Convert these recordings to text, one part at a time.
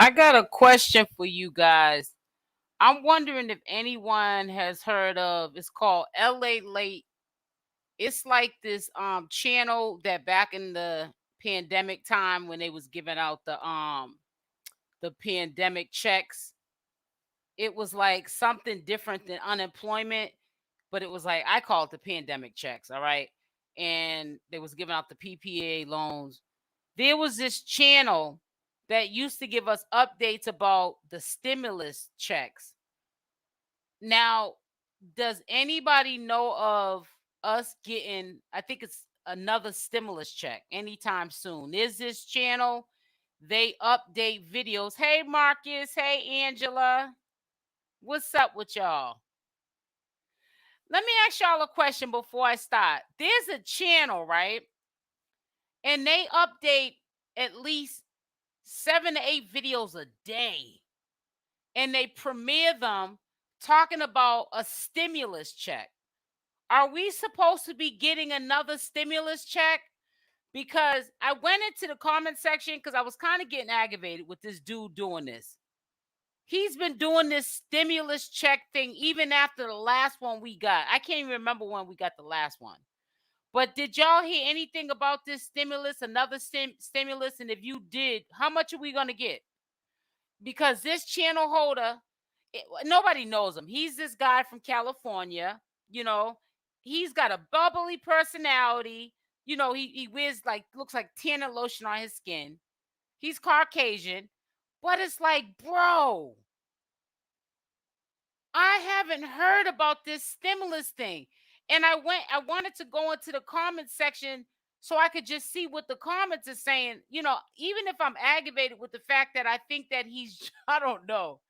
I got a question for you guys. I'm wondering if anyone has heard of, it's called LA Late. It's like this channel that back in the pandemic time when they was giving out the pandemic checks, it was like something different than unemployment, but it was like, I call it the pandemic checks, all right? And they was giving out the PPA loans. There was this channel that used to give us updates about the stimulus checks. Now, does anybody know of us getting, I think it's another stimulus check anytime soon? There's this channel, they update videos. Hey, Marcus. Hey, Angela. What's up with y'all? Let me ask y'all a question before I start. There's a channel, right? And they update at least 7 to 8 videos a day. And they premiere them talking about a stimulus check. Are we supposed to be getting another stimulus check? Because I went into the comment section because I was kind of getting aggravated with this dude doing this. He's been doing this stimulus check thing even after the last one we got. I can't even remember when we got the last one. But did y'all hear anything about this stimulus, another stimulus? And if you did, how much are we going to get? Because this channel holder, nobody knows him. He's this guy from California. You know, he's got a bubbly personality. You know, he wears like, looks like tanning lotion on his skin. He's Caucasian. But it's like, bro, I haven't heard about this stimulus thing. And I wanted to go into the comment section so I could just see what the comments are saying. You know, even if I'm aggravated with the fact that I think that he's, I don't know,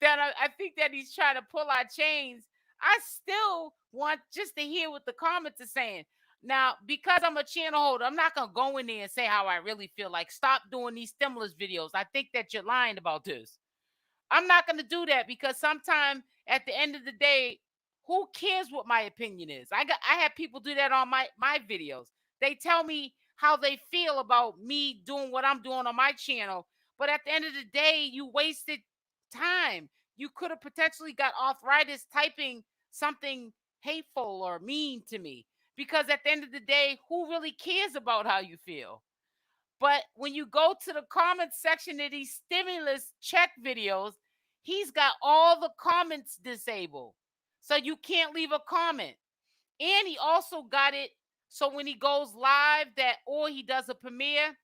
that I think that he's trying to pull our chains, I still want just to hear what the comments are saying. Now, because I'm a channel holder, I'm not going to go in there and say how I really feel. Like, stop doing these stimulus videos. I think that you're lying about this. I'm not going to do that because sometimes at the end of the day, who cares what my opinion is? I have people do that on my videos. They tell me how they feel about me doing what I'm doing on my channel, but at the end of the day, you wasted time. You could have potentially got arthritis typing something hateful or mean to me, because at the end of the day, who really cares about how you feel? But when you go to the comment section of these stimulus check videos, he's got all the comments disabled. So you can't leave a comment. And he also got it so when he goes live that or he does a premiere,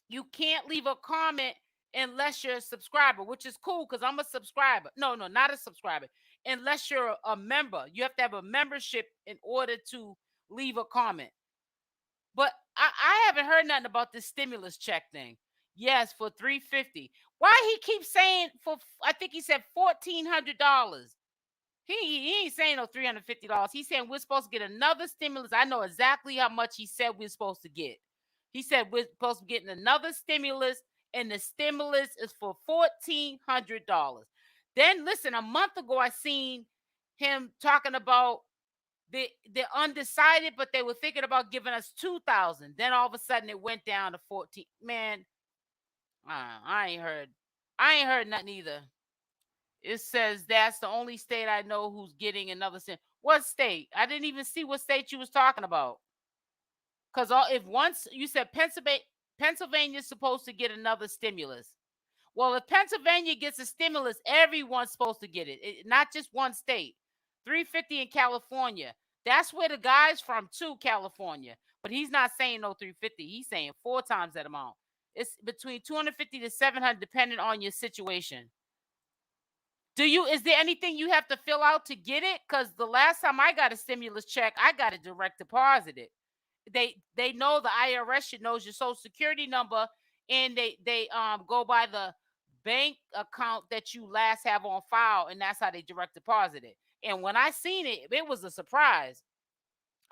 you can't leave a comment unless you're a subscriber, which is cool because I'm a subscriber. No, not a subscriber. Unless you're a member. You have to have a membership in order to leave a comment. But I haven't heard nothing about this stimulus check thing. Yes, for $350. Why he keeps saying for, I think he said $1,400. He ain't saying no $350. He's saying we're supposed to get another stimulus. I know exactly how much he said we're supposed to get. He said we're supposed to be getting another stimulus, and the stimulus is for $1,400. Then listen, a month ago I seen him talking about they're undecided, but they were thinking about giving us 2,000. Then all of a sudden it went down to 14. Man, I ain't heard. I ain't heard nothing either. It says that's the only state I know who's getting another cent. What state? I didn't even see what state you was talking about. Because if once you said Pennsylvania's supposed to get another stimulus. Well, if Pennsylvania gets a stimulus, everyone's supposed to get it, not just one state. 350 in California. That's where the guy's from too, California. But he's not saying no 350. He's saying 4 times that amount. It's between 250 to 700, depending on your situation. Is there anything you have to fill out to get it? Because the last time I got a stimulus check, I got it direct deposited. They know the IRS knows your social security number, and they go by the bank account that you last have on file, and that's how they direct deposit it. And when I seen it, it was a surprise.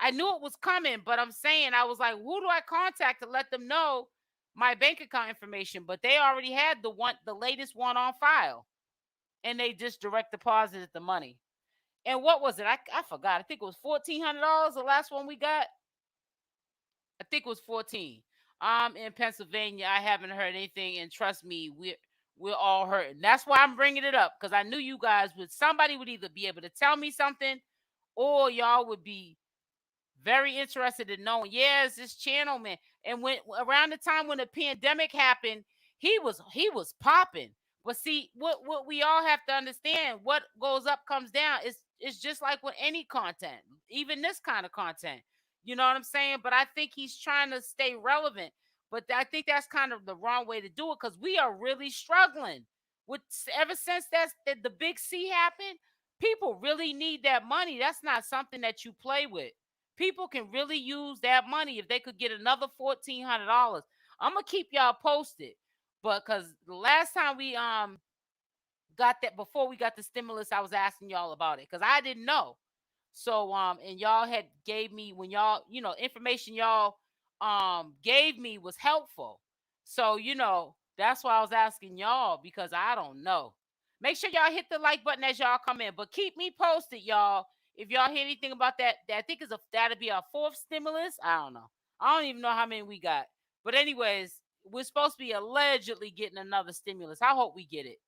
I knew it was coming, but I'm saying, I was like, who do I contact to let them know my bank account information? But they already had the latest one on file, and they just direct deposited the money. And what was it? I forgot. I think it was $1,400. The last one we got. I think it was 14. In Pennsylvania. I haven't heard anything, and trust me, we're all hurting. That's why I'm bringing it up, because I knew you guys would. Somebody would either be able to tell me something, or y'all would be very interested in knowing. Yeah, it's this channel, man. And when around the time when the pandemic happened, he was popping. But see, what we all have to understand: what goes up comes down. It's just like with any content, even this kind of content. You know what I'm saying? But I think he's trying to stay relevant. But I think that's kind of the wrong way to do it, because we are really struggling with, ever since that the big C happened. People really need that money. That's not something that you play with. People can really use that money if they could get another $1,400. I'm gonna keep y'all posted, but because the last time we got that, before we got the stimulus, I was asking y'all about it because I didn't know. So and y'all had gave me, when y'all, information y'all gave me was helpful. So that's why I was asking y'all, because I don't know. Make sure y'all hit the like button as y'all come in, but keep me posted, y'all. If y'all hear anything about that I think that'll be our fourth stimulus. I don't know. I don't even know how many we got. But anyways, we're supposed to be allegedly getting another stimulus. I hope we get it.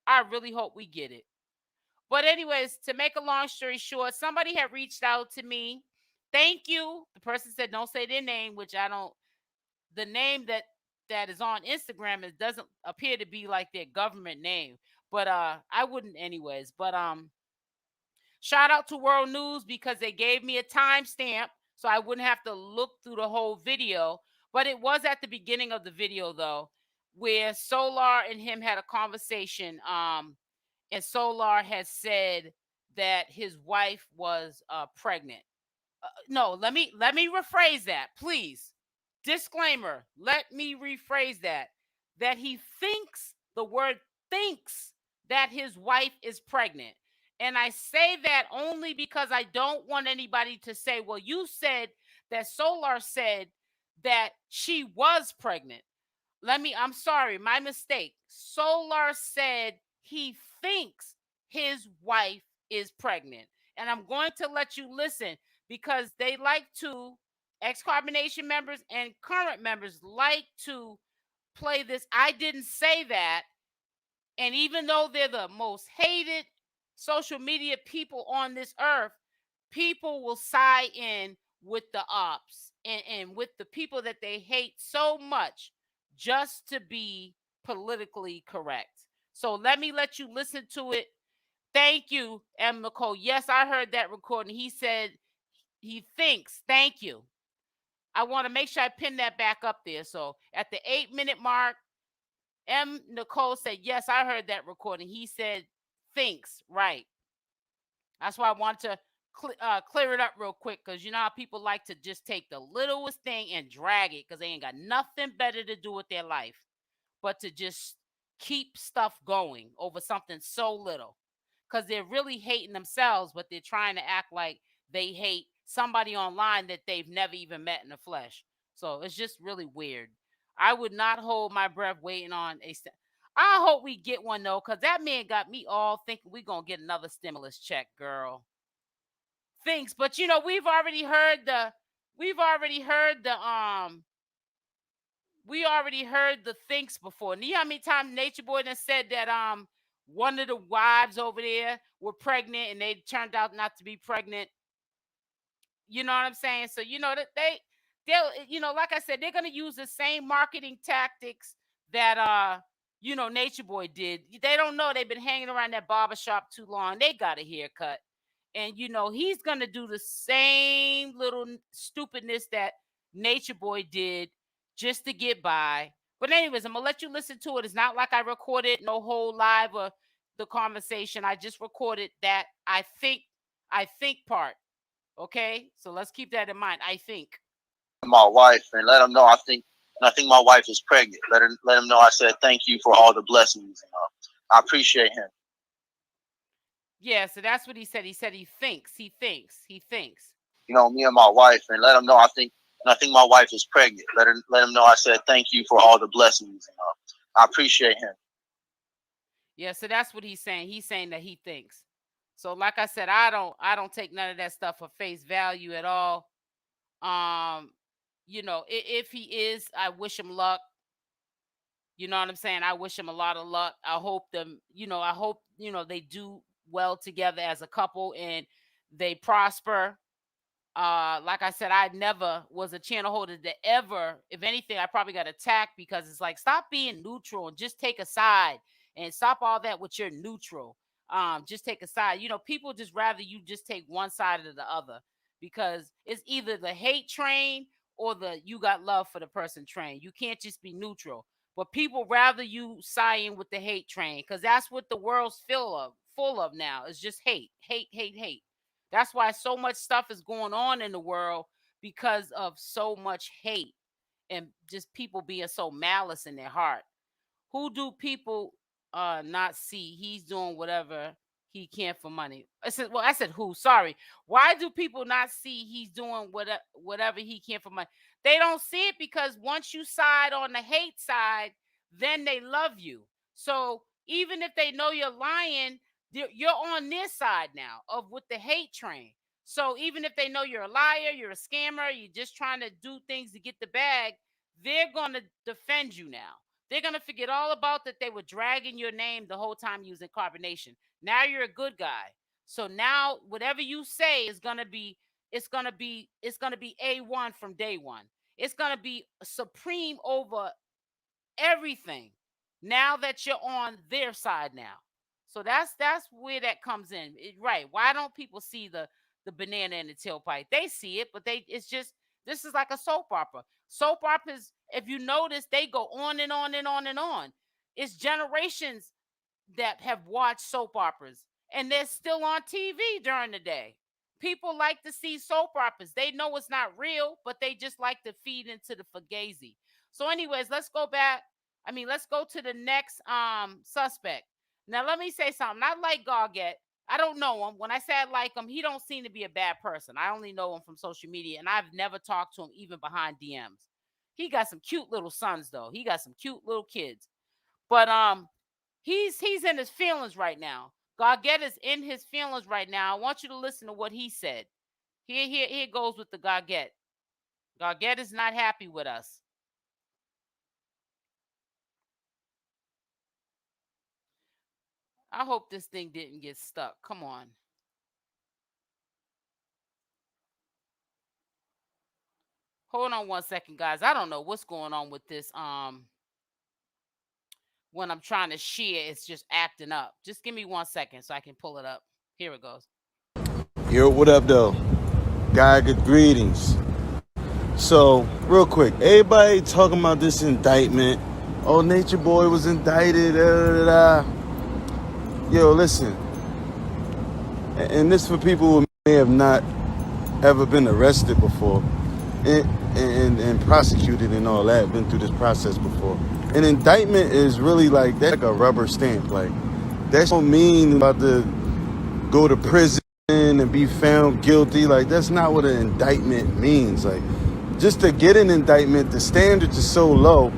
I really hope we get it. But anyways, to make a long story short, somebody had reached out to me. Thank you. The person said don't say their name, which I don't. The name that is on Instagram, it doesn't appear to be like their government name. But I wouldn't anyways. But shout out to World News, because they gave me a timestamp so I wouldn't have to look through the whole video. But it was at the beginning of the video though, where Solar and him had a conversation. And Solar has said that his wife was pregnant. No, let me rephrase that, please. Disclaimer. Let me rephrase that. That he thinks, the word thinks, that his wife is pregnant. And I say that only because I don't want anybody to say, well, you said that Solar said that she was pregnant. I'm sorry, my mistake. Solar said he thinks his wife is pregnant. And I'm going to let you listen, because they like to, ex-carbonation members and current members like to play this. I didn't say that. And even though they're the most hated social media people on this earth, people will side in with the ops and with the people that they hate so much, just to be politically correct. So let you listen to it. Thank you, M. Nicole. Yes, I heard that recording. He said he thinks. Thank you. I want to make sure I pin that back up there. So at the 8-minute mark, M. Nicole said, yes, I heard that recording. He said thinks, right. That's why I want to clear it up real quick, because you know how people like to just take the littlest thing and drag it because they ain't got nothing better to do with their life but to just keep stuff going over something so little, because they're really hating themselves, but they're trying to act like they hate somebody online that they've never even met in the flesh. So it's just really weird. I would not hold my breath waiting on I hope we get one though, because that man got me all thinking we gonna get another stimulus check, girl. Thanks, but we've already heard the thinks before. And you know how many times Natureboy done said that one of the wives over there were pregnant and they turned out not to be pregnant. You know what I'm saying? So that they'll like I said, they're gonna use the same marketing tactics that Natureboy did. They don't know they've been hanging around that barbershop too long. They got a haircut. And he's gonna do the same little stupidness that Natureboy did just to get by. But anyways, I'm gonna let you listen to it. It's not like I recorded no whole live or the conversation. I just recorded that I think part. Okay, so let's keep that in mind. I think. My wife and let them know I think my wife is pregnant. Let him know I said thank you for all the blessings. I appreciate him. Yeah, so that's what he said. He said he thinks. Me and my wife, and let him know I think my wife is pregnant. Let him know I said thank you for all the blessings. I appreciate him. Yeah, so that's what he's saying. He's saying that he thinks. So like I said, I don't take none of that stuff for face value at all. If he is, I wish him luck. You know what I'm saying? I wish them a lot of luck. I hope them, I hope, they do well together as a couple and they prosper. Like I said, I never was a channel holder that ever, if anything, I probably got attacked because it's like, stop being neutral and just take a side and stop all that with your neutral. Just take a side. People just rather you just take one side or the other because it's either the hate train or the you got love for the person train. You can't just be neutral. But people rather you siding with the hate train because that's what the world's full of now. It's just hate, hate, hate, hate. That's why so much stuff is going on in the world because of so much hate and just people being so malice in their heart. Who do people not see? He's doing whatever he can for money. I said who? Sorry. Why do people not see he's doing whatever he can for money? They don't see it because once you side on the hate side, then they love you. So even if they know you're lying, you're on this side now of with the hate train. So even if they know you're a liar, you're a scammer, you're just trying to do things to get the bag, they're gonna defend you now. They're gonna forget all about that they were dragging your name the whole time using carbonation. Now you're a good guy. So now whatever you say is gonna be it's gonna be A1 from day one. It's gonna be supreme over everything now that you're on their side now. So that's where that comes in. Right. Why don't people see the banana in the tailpipe? They see it, but it's just this is like a soap opera. Soap operas, if you notice, they go on and on and on and on. It's generations that have watched soap operas and they're still on TV during the day. People like to see soap operas. They know it's not real, but they just like to feed into the fugazi. So, anyways, let's go back. Let's go to the next suspect. Now, let me say something. I like Gargett. I don't know him. When I say I like him, he don't seem to be a bad person. I only know him from social media, and I've never talked to him even behind DMs. He got some cute little sons, though. He got some cute little kids. But he's in his feelings right now. Gargett is in his feelings right now. I want you to listen to what he said. Here goes with the Gargett. Gargett is not happy with us. I hope this thing didn't get stuck. Come on. Hold on 1 second, guys. I don't know what's going on with this. When I'm trying to share, it's just acting up. Just give me 1 second so I can pull it up. Here it goes. Yo, what up, though? God, good greetings. So, real quick, everybody talking about this indictment. Oh, Natureboy was indicted. Yo, listen. And this for people who may have not ever been arrested before and prosecuted and all that, been through this process before. An indictment is really like that's like a rubber stamp. Like, that don't mean about to go to prison and be found guilty. Like, that's not what an indictment means. Like, just to get an indictment, the standards are so low,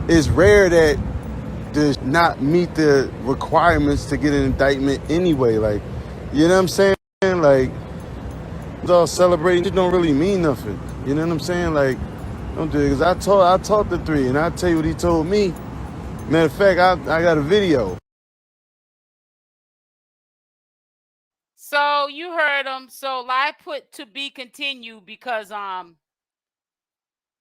it's rare that does not meet the requirements to get an indictment anyway. Like, you know what I'm saying? Like, it's all celebrating, it don't really mean nothing. You know what I'm saying? Like, don't do it. Because I talked to 3, and I'll tell you what he told me. Matter of fact, I got a video. So you heard him. So I put to be continued because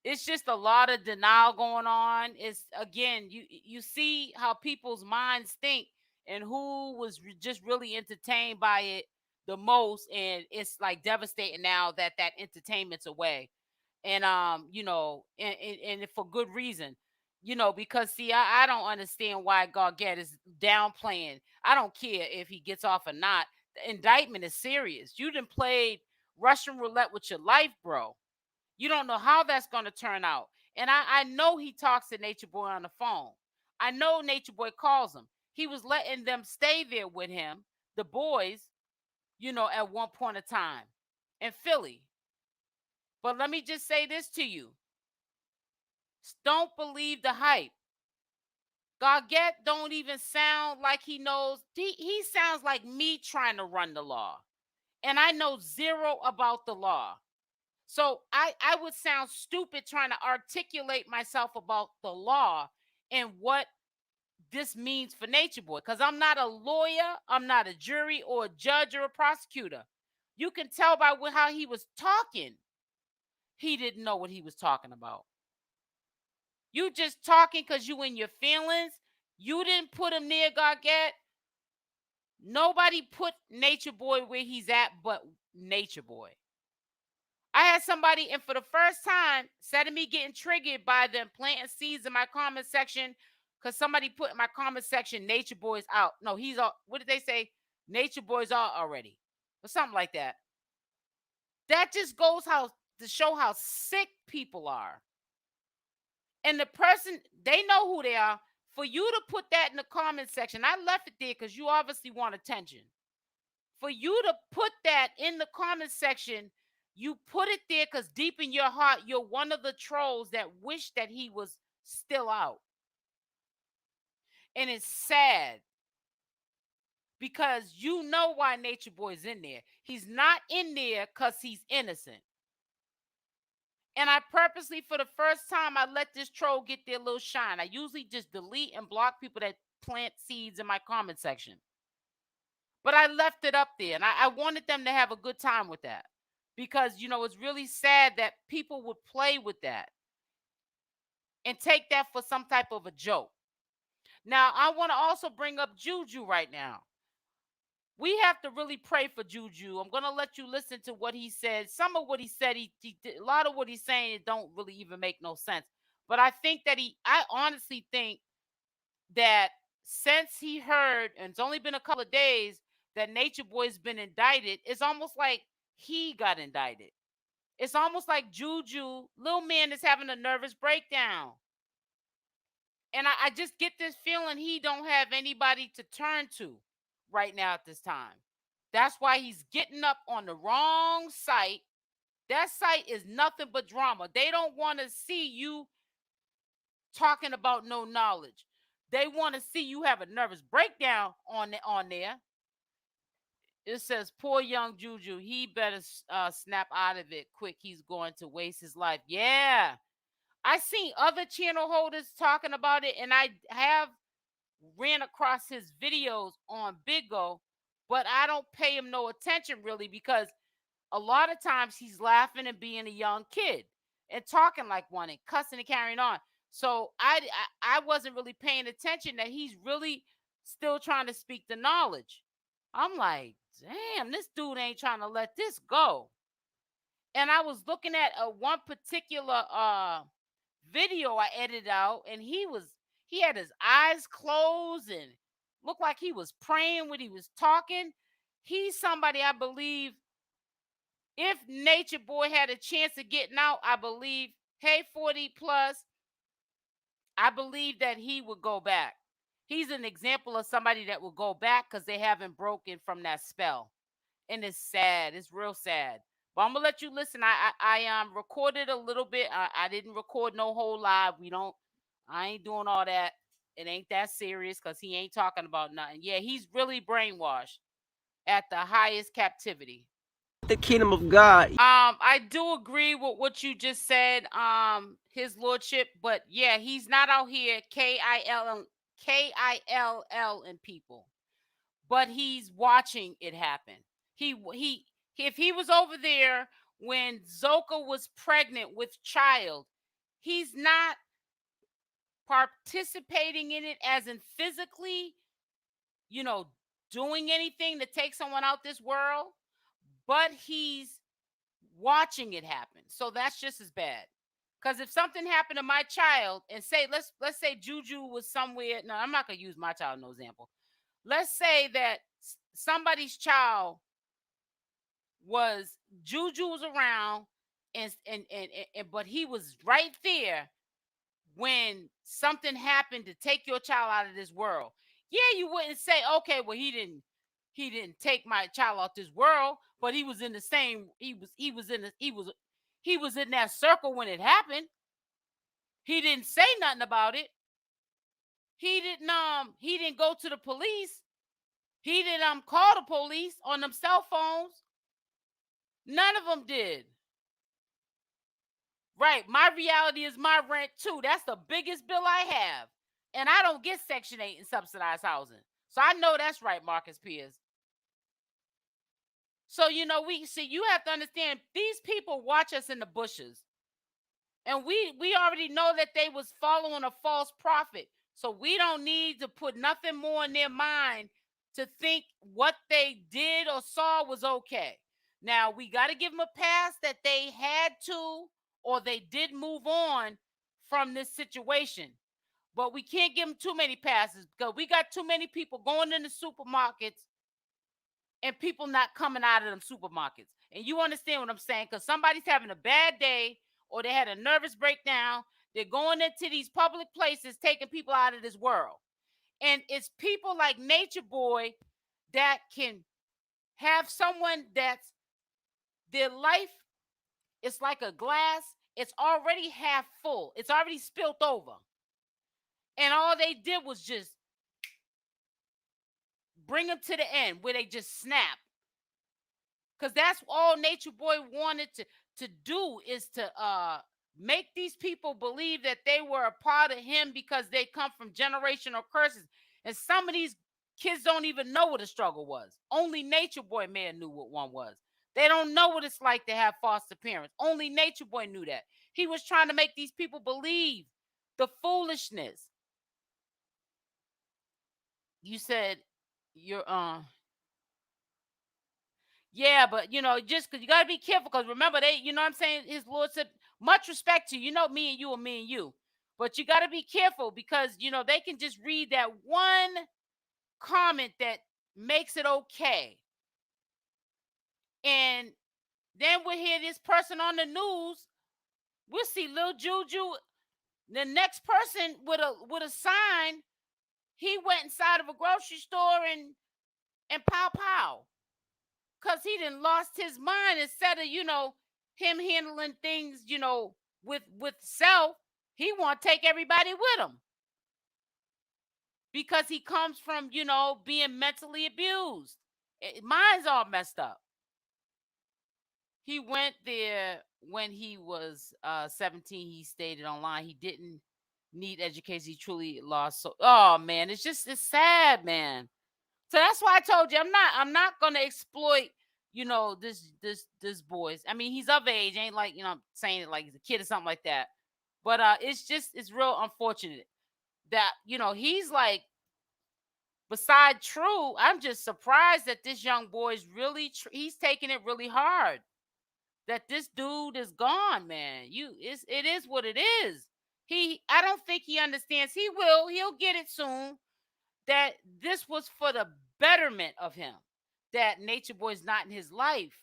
it's just a lot of denial going on. It's again, you see how people's minds think and who was just really entertained by it the most, and it's like devastating now that that entertainment's away, and and for good reason, because see, I don't understand why Gargett is downplaying. I don't care if he gets off or not. The indictment is serious. You done played Russian roulette with your life, bro. You don't know how that's going to turn out. And I know he talks to Natureboy on the phone. I know Natureboy calls him. He was letting them stay there with him, the boys, at one point of time in Philly. But let me just say this to you. Don't believe the hype. Gargett don't even sound like he knows. He sounds like me trying to run the law. And I know zero about the law. So I would sound stupid trying to articulate myself about the law and what this means for Nature Boy, because I'm not a lawyer, I'm not a jury or a judge or a prosecutor. You can tell by how he was talking. He didn't know what he was talking about. You just talking because you in your feelings. You didn't put him near Gargett. Nobody put Nature Boy where he's at but Nature Boy. I had somebody, and for the first time, instead of me getting triggered by them planting seeds in my comment section, because somebody put in my comment section, Nature Boy's out. No, he's out. What did they say? Nature Boy's out already. Or something like that. That just goes to show how sick people are. And the person, they know who they are. For you to put that in the comment section, I left it there because you obviously want attention. For you to put that in the comment section, you put it there because deep in your heart, you're one of the trolls that wish that he was still out. And it's sad because you know why Nature Boy's in there. He's not in there because he's innocent. And I purposely, for the first time, I let this troll get their little shine. I usually just delete and block people that plant seeds in my comment section. But I left it up there, and I wanted them to have a good time with that. Because, it's really sad that people would play with that and take that for some type of a joke. Now, I want to also bring up Juju right now. We have to really pray for Juju. I'm going to let you listen to what he said. Some of what he said, he did, a lot of what he's saying, it don't really even make no sense. But I think that I honestly think that since he heard, and it's only been a couple of days, that Nature Boy's been indicted, it's almost like he got indicted. It's almost like Juju, little man, is having a nervous breakdown. And I just get this feeling he don't have anybody to turn to right now at this time. That's why he's getting up on the wrong site. That site is nothing but drama. They don't want to see you talking about no knowledge. They want to see you have a nervous breakdown on there. It says, poor young Juju, he better snap out of it quick. He's going to waste his life. Yeah. I seen other channel holders talking about it, and I have ran across his videos on BIGO, but I don't pay him no attention really, because a lot of times he's laughing and being a young kid and talking like one and cussing and carrying on. So I wasn't really paying attention that he's really still trying to speak the knowledge. I'm like, damn, this dude ain't trying to let this go. And I was looking at one particular video I edited out, and he had his eyes closed and looked like he was praying when he was talking. He's somebody, I believe, if Nature Boy had a chance of getting out, I believe, hey, 40 plus, I believe that he would go back. He's an example of somebody that will go back because they haven't broken from that spell. And it's sad. It's real sad. But I'm gonna let you listen. I recorded a little bit. I didn't record no whole live. I ain't doing all that. It ain't that serious because he ain't talking about nothing. Yeah, he's really brainwashed at the highest captivity. The kingdom of God. I do agree with what you just said, his lordship, but yeah, he's not out here KILL and people, but he's watching it happen. If he was over there when Zoka was pregnant with child, he's not participating in it as in physically, doing anything to take someone out this world, but he's watching it happen. So that's just as bad. Because if something happened to my child, and let's say Juju was somewhere. No, I'm not gonna use my child no example. Let's say that somebody's child was Juju was around, and but he was right there when something happened to take your child out of this world. Yeah, you wouldn't say, okay, well, he didn't take my child out this world, but he was in the same, he was in that circle when it happened. He didn't say nothing about it. He didn't go to the police. He didn't call the police on them cell phones. None of them did. Right, my reality is my rent too. That's the biggest bill I have. And I don't get Section 8 in subsidized housing. So I know that's right, Marcus Pierce. So, you know, we see, you have to understand, these people watch us in the bushes. And we already know that they was following a false prophet. So we don't need to put nothing more in their mind to think what they did or saw was okay. Now, we got to give them a pass that they had to, or they did move on from this situation. But we can't give them too many passes, because we got too many people going in the supermarkets and people not coming out of them supermarkets. And you understand what I'm saying? Because somebody's having a bad day, or they had a nervous breakdown. They're going into these public places, taking people out of this world. And it's people like Natureboy that can have someone that's, their life is like a glass. It's already half full. It's already spilt over. And all they did was just bring them to the end where they just snap. Because that's all Natureboy wanted to do, is to make these people believe that they were a part of him because they come from generational curses. And some of these kids don't even know what a struggle was. Only Natureboy may have knew what one was. They don't know what it's like to have foster parents. Only Natureboy knew that. He was trying to make these people believe the foolishness. You said you're yeah, but you know, just because you got to be careful, because remember, they, you know what I'm saying, his Lord said, much respect to you, you know, me and you are me and you, but you got to be careful, because you know, they can just read that one comment that makes it okay, and then we'll hear this person on the news, we'll see Lil Juju, the next person with a sign, he went inside of a grocery store and pow pow. Because he done lost his mind. Instead of, you know, him handling things, you know, with self, he want to take everybody with him. Because he comes from, you know, being mentally abused. Mine's all messed up. He went there when he was 17. He stated online he didn't need education. He truly lost. So, oh, man, it's sad, man. So that's why I told you I'm not gonna exploit, you know, this boys. I mean, he's of age, ain't like, you know, I'm saying it like he's a kid or something like that. But it's real unfortunate that, you know, he's like, beside true, I'm just surprised that this young boy is really he's taking it really hard. That this dude is gone, man. It is what it is. I don't think he understands. He'll get it soon, that this was for the betterment of him, that Natureboy's not in his life.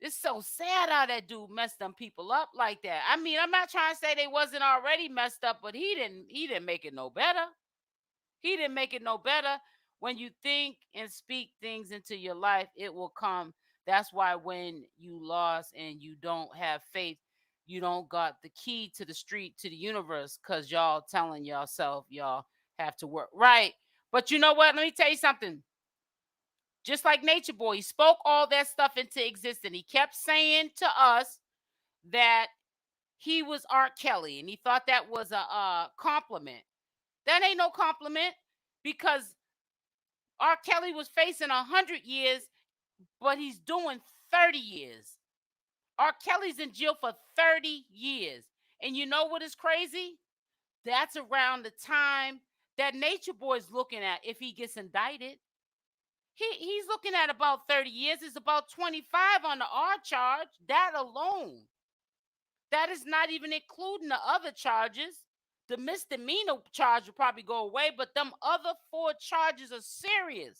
It's so sad how that dude messed them people up like that. I mean, I'm not trying to say they wasn't already messed up, but he didn't make it no better. He didn't make it no better. When you think and speak things into your life, it will come. That's why when you lost and you don't have faith, you don't got the key to the street, to the universe, because y'all telling yourself y'all have to work right. But you know what? Let me tell you something. Just like Natureboy, he spoke all that stuff into existence. He kept saying to us that he was R. Kelly, and he thought that was a compliment. That ain't no compliment, because R. Kelly was facing 100 years, but he's doing 30 years. R. Kelly's in jail for 30 years. And you know what is crazy? That's around the time that Natureboy's looking at if he gets indicted. He's looking at about 30 years. It's about 25 on the R charge. That alone. That is not even including the other charges. The misdemeanor charge will probably go away, but them other 4 charges are serious.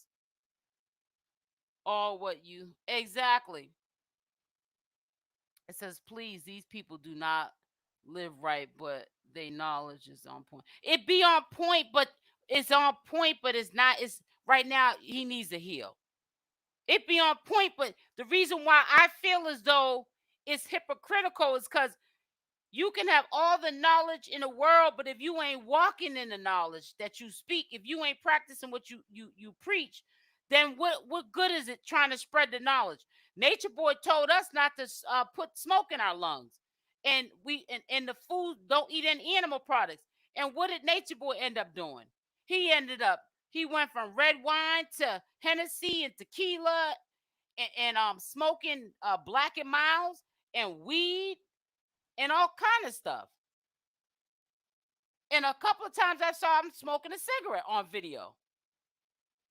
All what you... Exactly. It says, please, these people do not live right, but their knowledge is on point. It be on point, but it's on point, but it's not. It's right now, he needs to heal. It be on point, but the reason why I feel as though it's hypocritical is because you can have all the knowledge in the world, but if you ain't walking in the knowledge that you speak, if you ain't practicing what you preach, then what good is it trying to spread the knowledge? Natureboy told us not to put smoke in our lungs, and and the food, don't eat any animal products. And what did Natureboy end up doing? He went from red wine to Hennessy and tequila and smoking Black and Miles and weed and all kind of stuff. And a couple of times I saw him smoking a cigarette on video.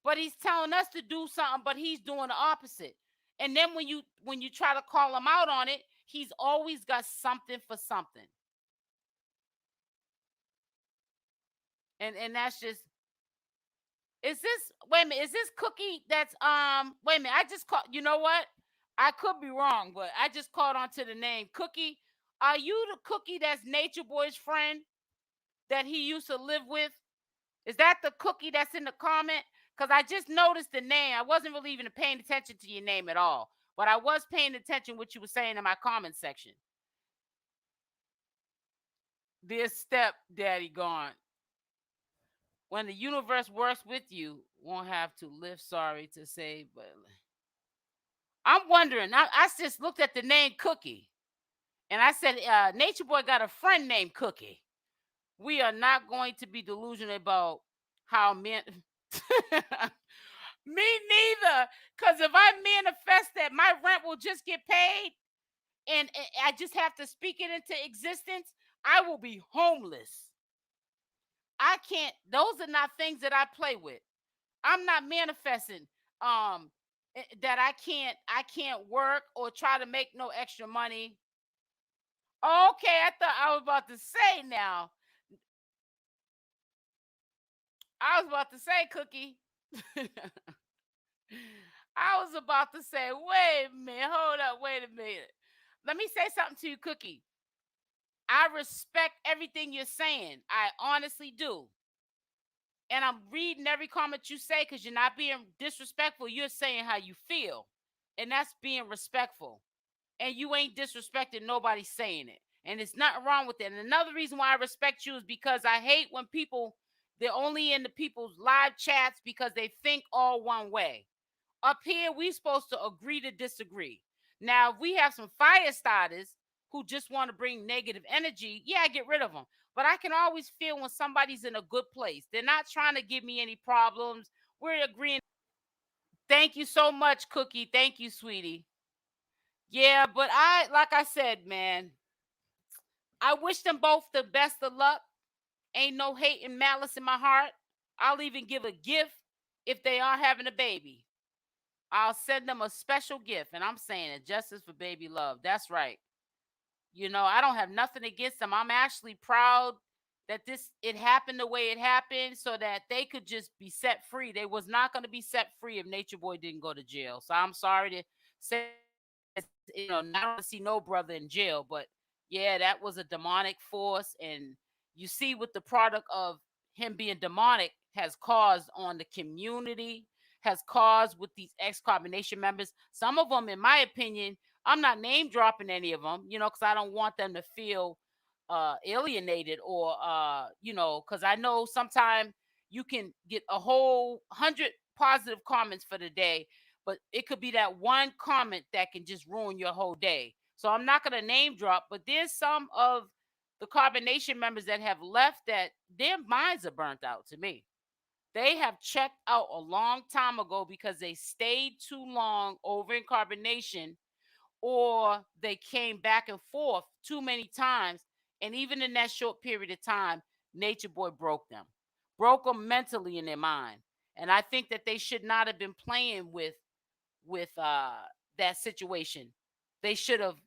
But he's telling us to do something, but he's doing the opposite. And then when you try to call him out on it, he's always got something for something. And that's just, is this, wait a minute, is this Cookie that's wait a minute, I just caught, you know what? I could be wrong, but I just caught on to the name. Cookie, are you the Cookie that's Natureboy's friend that he used to live with? Is that the Cookie that's in the comment? Because I just noticed the name. I wasn't really even paying attention to your name at all, but I was paying attention what you were saying in my comment section. Dear stepdaddy gone. When the universe works with you, won't have to live sorry to say, but I'm wondering. I just looked at the name Cookie, and I said, Natureboy got a friend named Cookie. We are not going to be delusional about how men. Me neither. Because if I manifest that my rent will just get paid and I just have to speak it into existence, I will be homeless. I can't. Those are not things that I play with. I'm not manifesting that I can't work or try to make no extra money. Okay, I thought I was about to say now. I was about to say, Cookie. I was about to say, wait a minute, hold up, wait a minute. Let me say something to you, Cookie. I respect everything you're saying. I honestly do. And I'm reading every comment you say because you're not being disrespectful. You're saying how you feel. And that's being respectful. And you ain't disrespecting nobody saying it. And there's nothing wrong with it. And another reason why I respect you is because I hate when they're only in the people's live chats because they think all one way. Up here, we supposed to agree to disagree. Now, if we have some fire starters who just want to bring negative energy, yeah, I get rid of them. But I can always feel when somebody's in a good place. They're not trying to give me any problems. We're agreeing. Thank you so much, Cookie. Thank you, sweetie. Yeah, but like I said, man, I wish them both the best of luck. Ain't no hate and malice in my heart. I'll even give a gift if they are having a baby. I'll send them a special gift, and I'm saying it, justice for baby love. That's right. You know, I don't have nothing against them. I'm actually proud that it happened the way it happened so that they could just be set free. They was not going to be set free if Natureboy didn't go to jail. So I'm sorry to say, you know, not to see no brother in jail, but yeah, that was a demonic force. And you see what the product of him being demonic has caused on the community, has caused with these ex-carbonation members. Some of them, in my opinion, I'm not name dropping any of them, you know, because I don't want them to feel alienated or, you know, because I know sometimes you can get a whole 100 positive comments for the day, but it could be that one comment that can just ruin your whole day. So I'm not going to name drop, but there's some of the carbonation members that have left that their minds are burnt out to me. They have checked out a long time ago because they stayed too long over in carbonation, or they came back and forth too many times. And even in that short period of time, Natureboy broke them mentally in their mind. And I think that they should not have been playing with that situation. They should have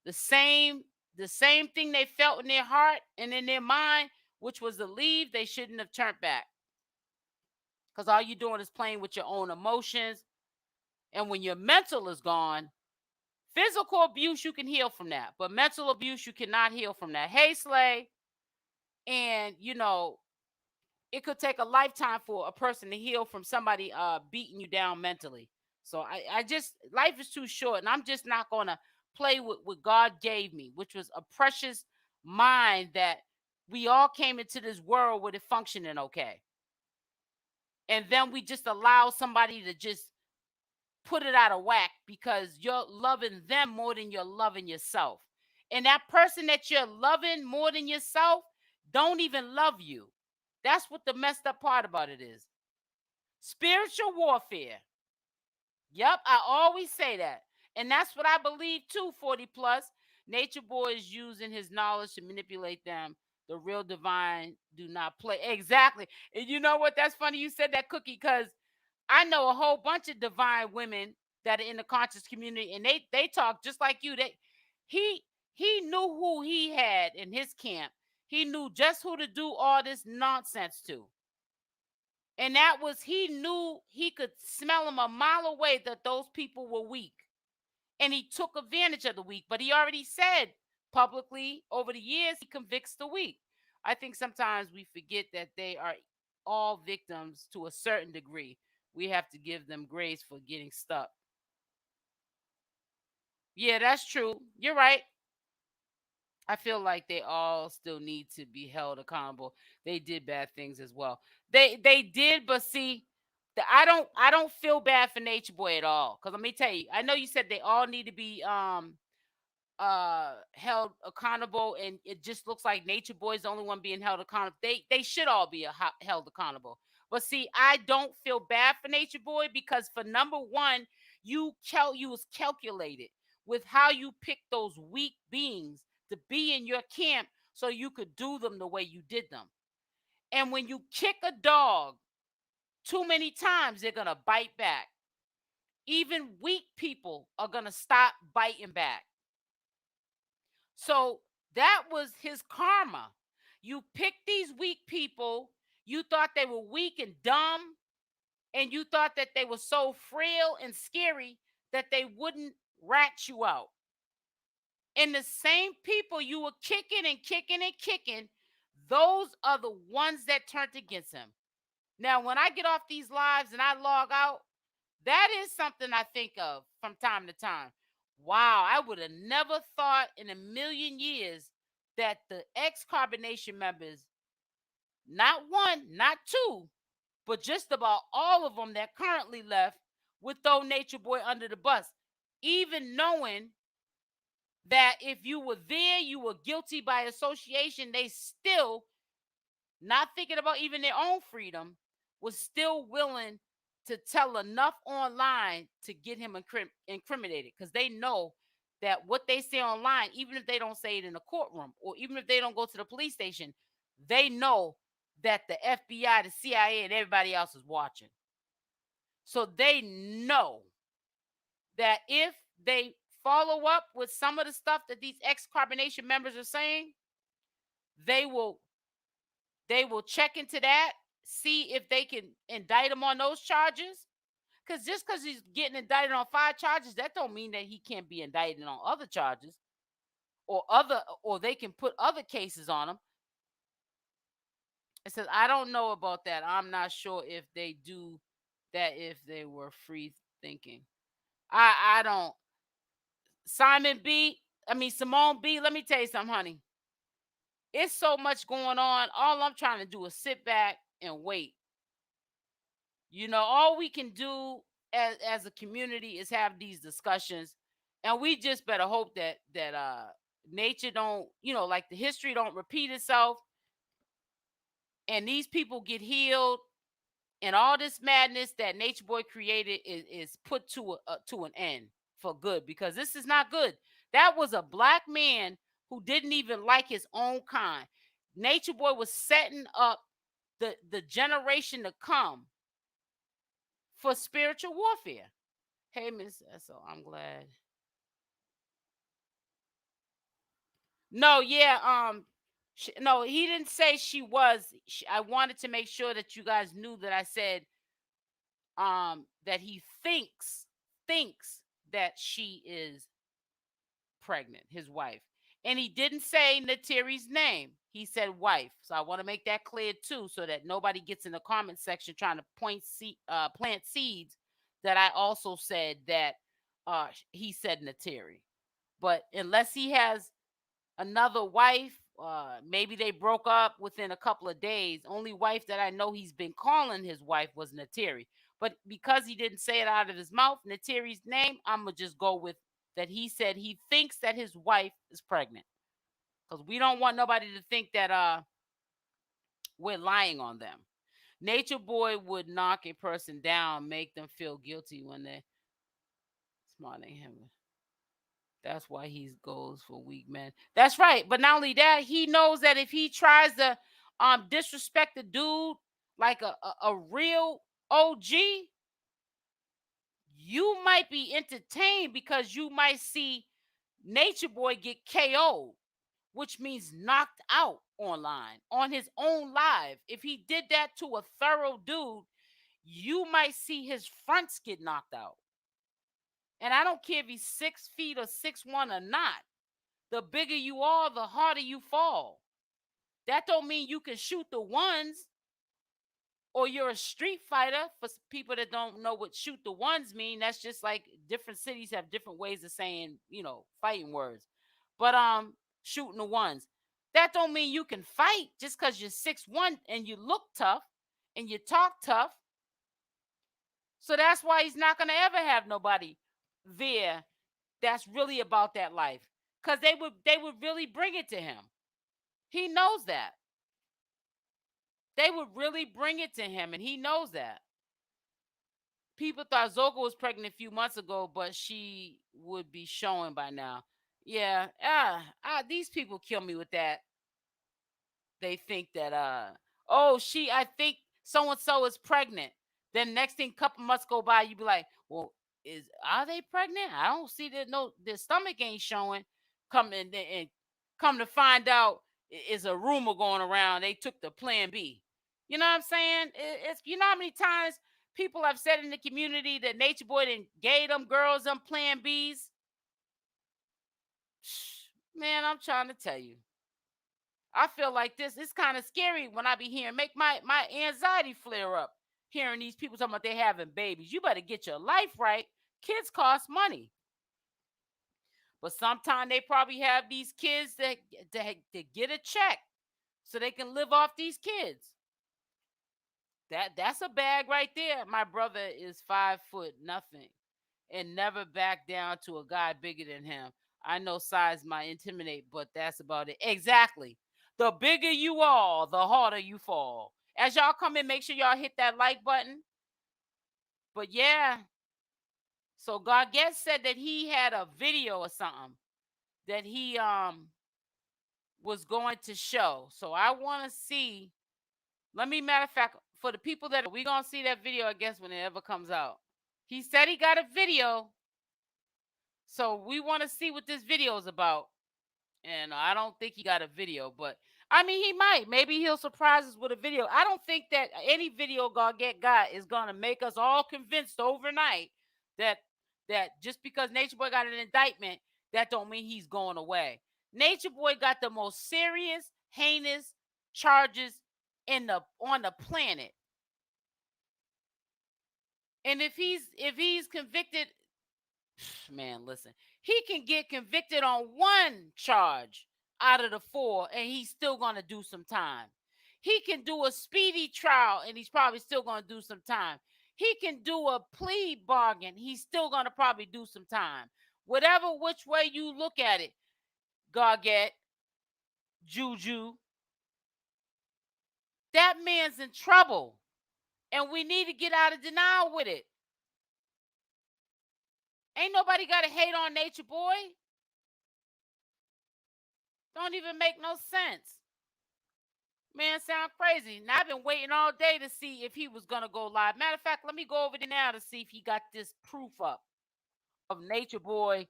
the same thing they felt in their heart and in their mind, which was to leave. They shouldn't have turned back. Because all you're doing is playing with your own emotions. And when your mental is gone, physical abuse, you can heal from that. But mental abuse, you cannot heal from that. Hey, Slay. And, you know, it could take a lifetime for a person to heal from somebody beating you down mentally. So I just, life is too short. And I'm just not going to play with what God gave me, which was a precious mind that we all came into this world with it functioning okay. And then we just allow somebody to just put it out of whack because you're loving them more than you're loving yourself. And that person that you're loving more than yourself, don't even love you. That's what the messed up part about it is. Spiritual warfare. Yep, I always say that. And that's what I believe too, 40 plus. Natureboy is using his knowledge to manipulate them. The real divine do not play. Exactly. And you know what? That's funny you said that, Cookie, because I know a whole bunch of divine women that are in the conscious community, and they talk just like you. He knew who he had in his camp. He knew just who to do all this nonsense to. And that was, he knew, he could smell them a mile away that those people were weak. And he took advantage of the weak. But he already said publicly over the years, he convicts the weak. I think sometimes we forget that they are all victims to a certain degree. We have to give them grace for getting stuck. Yeah, that's true. You're right. I feel like they all still need to be held accountable. They did bad things as well. They did, but see, I don't feel bad for Natureboy at all. Because let me tell you, I know you said they all need to be held accountable, and it just looks like Natureboy is the only one being held accountable. They should all be held accountable. But see, I don't feel bad for Natureboy because for number one, you was calculated with how you picked those weak beings to be in your camp so you could do them the way you did them. And when you kick a dog too many times, they're gonna bite back. Even weak people are gonna stop biting back. So that was his karma. You picked these weak people. You thought they were weak and dumb. And you thought that they were so frail and scary that they wouldn't rat you out. And the same people you were kicking and kicking and kicking, those are the ones that turned against him. Now, when I get off these lives and I log out, that is something I think of from time to time. Wow, I would have never thought in a million years that the ex-carbonation members, not one, not two, but just about all of them that currently left, would throw Natureboy under the bus, even knowing that if you were there, you were guilty by association. They still, not thinking about even their own freedom, was still willing to tell enough online to get him incriminated, because they know that what they say online, even if they don't say it in a courtroom or even if they don't go to the police station, they know that the FBI, the CIA, and everybody else is watching. So they know that if they follow up with some of the stuff that these ex-carbonation members are saying, they will check into that, see if they can indict him on those charges. Because just because he's getting indicted on 5 charges, that don't mean that he can't be indicted on other charges, or they can put other cases on him. It says, I don't know about that. I'm not sure if they do that if they were free thinking. I don't. Simone B, let me tell you something, honey. It's so much going on. All I'm trying to do is sit back and wait. You know, all we can do as a community is have these discussions, and we just better hope that nature don't, like the history don't repeat itself, and these people get healed, and all this madness that Natureboy created is put to an end for good, because this is not good. That was a black man who didn't even like his own kind. Natureboy was setting up the generation to come for spiritual warfare. Hey, Miss So I'm glad. No, yeah, no, he didn't say she was. I wanted to make sure that you guys knew that I said that he thinks that she is pregnant, his wife. And he didn't say Neytiri's name. He said wife. So I want to make that clear too, so that nobody gets in the comment section trying to plant seeds that I also said that he said Neytiri. But unless he has another wife, maybe they broke up within a couple of days. Only wife that I know he's been calling his wife was Neytiri. But because he didn't say it out of his mouth, Neytiri's name, I'm going to just go with that he said he thinks that his wife is pregnant. Because we don't want nobody to think that We're lying on them. Natureboy would knock a person down, make them feel guilty when they're smarting him. That's why he goes for weak men. That's right. But not only that, he knows that if he tries to disrespect the dude like a real OG, you might be entertained because you might see Natureboy get KO'd, which means knocked out online on his own live. If he did that to a thorough dude, you might see his fronts get knocked out. And I don't care if he's 6 feet or 6'1" or not. The bigger you are, the harder you fall. That don't mean you can shoot the ones or you're a street fighter. For people that don't know what shoot the ones mean, that's just like different cities have different ways of saying, fighting words. But shooting the ones. That don't mean you can fight just because you're 6'1" and you look tough and you talk tough. So that's why he's not gonna ever have nobody there that's really about that life. Because they would really bring it to him. He knows that. They would really bring it to him, and he knows that. People thought Zoka was pregnant a few months ago, but she would be showing by now. Yeah, these people kill me with that. They think that I think so and so is pregnant. Then next thing, couple months go by, you be like, well, are they pregnant? I don't see that. No, their stomach ain't showing. Come to find out, is a rumor going around. They took the plan B. You know what I'm saying? It's you know how many times people have said in the community that Natureboy done gave them girls them plan Bs. Man, I'm trying to tell you. I feel like this. It's kind of scary when I be hearing, make my anxiety flare up. Hearing these people talking about they having babies. You better get your life right. Kids cost money. But sometimes they probably have these kids that get a check so they can live off these kids. That's a bag right there. My brother is 5 foot nothing and never back down to a guy bigger than him. I know size might intimidate, but that's about it. Exactly. The bigger you are, the harder you fall. As y'all come in, make sure y'all hit that like button. But yeah. So Gargett said that he had a video or something that he was going to show. So I want to see. Matter of fact, for the people that we're going to see that video, I guess, when it ever comes out. He said he got a video. So we want to see what this video is about. And I don't think he got a video, but I mean, he might. Maybe he'll surprise us with a video. I don't think that any video Gargett got is going to make us all convinced overnight that just because Natureboy got an indictment, that don't mean he's going away. Natureboy got the most serious, heinous charges on the planet. And if he's convicted, man, listen, he can get convicted on one charge out of the 4 and he's still going to do some time. He can do a speedy trial and he's probably still going to do some time. He can do a plea bargain. He's still going to probably do some time. Whatever which way you look at it, Gargett, Juju, that man's in trouble. And we need to get out of denial with it. Ain't nobody got to hate on Natureboy. Don't even make no sense. Man, sound crazy. Now, I've been waiting all day to see if he was going to go live. Matter of fact, let me go over there now to see if he got this proof up of Natureboy.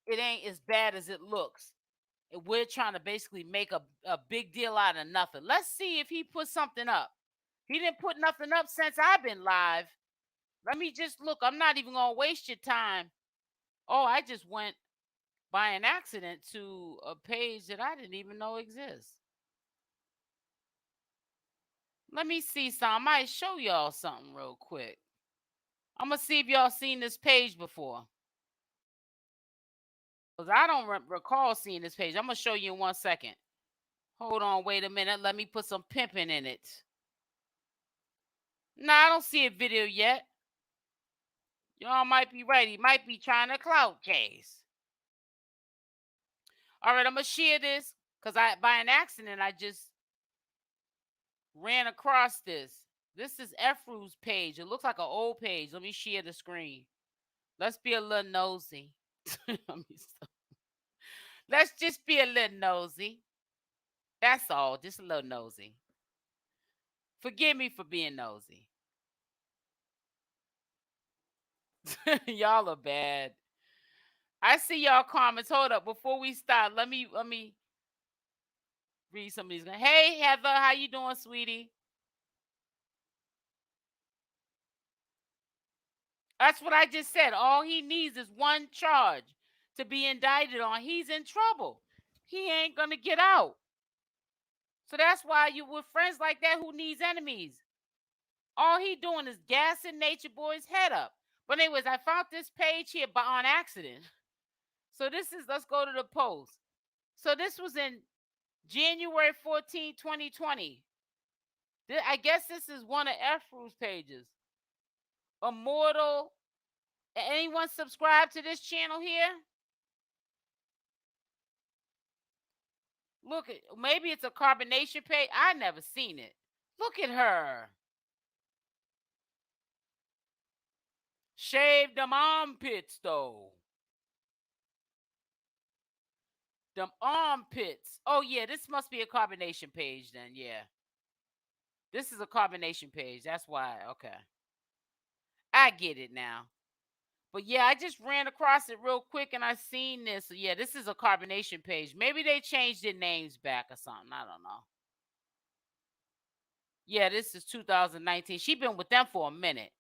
It ain't as bad as it looks. And we're trying to basically make a big deal out of nothing. Let's see if he put something up. He didn't put nothing up since I've been live. Let me just look. I'm not even going to waste your time. Oh, I just went by an accident to a page that I didn't even know exists. Let me see something. I might show y'all something real quick. I'm going to see if y'all seen this page before. Because I don't recall seeing this page. I'm going to show you in 1 second. Hold on. Wait a minute. Let me put some pimping in it. Nah, I don't see a video yet. Y'all might be right. He might be trying to clout case. All right, I'm going to share this because by an accident, I just ran across this. This is 𝗪𝗛𝗪's page. It looks like an old page. Let me share the screen. Let's be a little nosy. Let's just be a little nosy. That's all. Just a little nosy. Forgive me for being nosy. Y'all are bad. I see y'all comments. Hold up. Before we start, let me read some of these. Hey, Heather, how you doing, sweetie? That's what I just said. All he needs is one charge to be indicted on. He's in trouble. He ain't gonna get out. So that's why you with friends like that who needs enemies. All he doing is gassing Natureboy's head up. But anyways, I found this page here by on accident. So this is, let's go to the post. So this was in January 14, 2020. I guess this is one of 𝗪𝗛𝗪's pages. Immortal. Anyone subscribe to this channel here? Look, maybe it's a carbonation page. I never seen it. Look at her. Shave them armpits, though. Them armpits. Oh, yeah, this must be a carbonation page then, yeah. This is a carbonation page. That's why, okay. I get it now. But yeah, I just ran across it real quick and I seen this. So yeah, this is a carbonation page. Maybe they changed their names back or something. I don't know. Yeah, this is 2019. She been with them for a minute.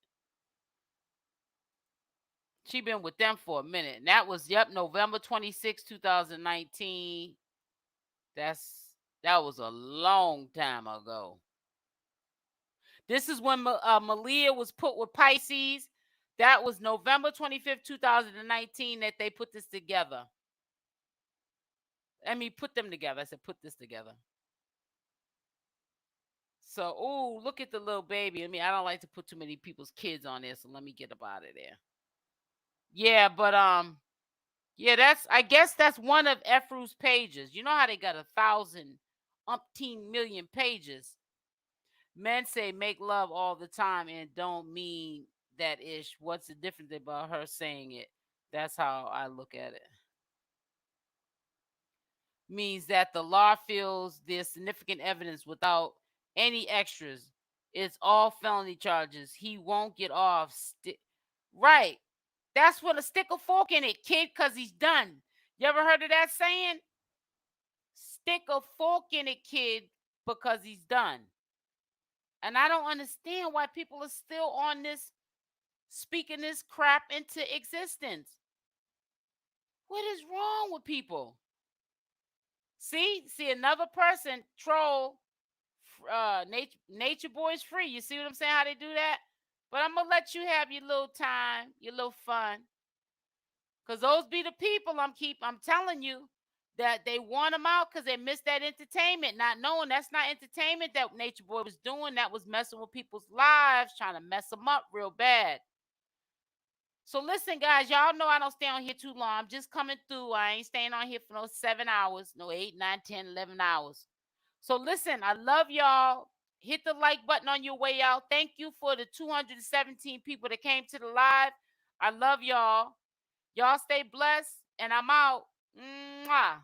She been with them for a minute. And that was, yep, November 26, 2019. That was a long time ago. This is when Malia was put with Pisces. That was November 25th, 2019 that they put this together. I mean, put them together. I said, put this together. So, oh, look at the little baby. I mean, I don't like to put too many people's kids on there, so let me get up out of there. Yeah, but yeah, I guess that's one of 𝗪𝗛𝗪's pages. You know how they got 1,000 million pages. Men say make love all the time and don't mean that ish. What's the difference about her saying it? That's how I look at it. Means that the law feels there's significant evidence without any extras. It's all felony charges. He won't get off. Right. That's what a stick a fork in it, kid, because he's done. You ever heard of that saying? Stick a fork in it, kid, because he's done. And I don't understand why people are still on this, speaking this crap into existence. What is wrong with people? See another person troll Natureboy's free. You see what I'm saying? How they do that? But I'm gonna let you have your little time, your little fun. Cause those be the people I'm telling you that they want them out because they missed that entertainment, not knowing that's not entertainment that Natureboy was doing. That was messing with people's lives, trying to mess them up real bad. So listen, guys, y'all know I don't stay on here too long. I'm just coming through. I ain't staying on here for no 7 hours, no 8, 9, 10, 11 hours. So listen, I love y'all. Hit the like button on your way out. Thank you for the 217 people that came to the live. I love y'all. Y'all stay blessed, and I'm out. Mwah.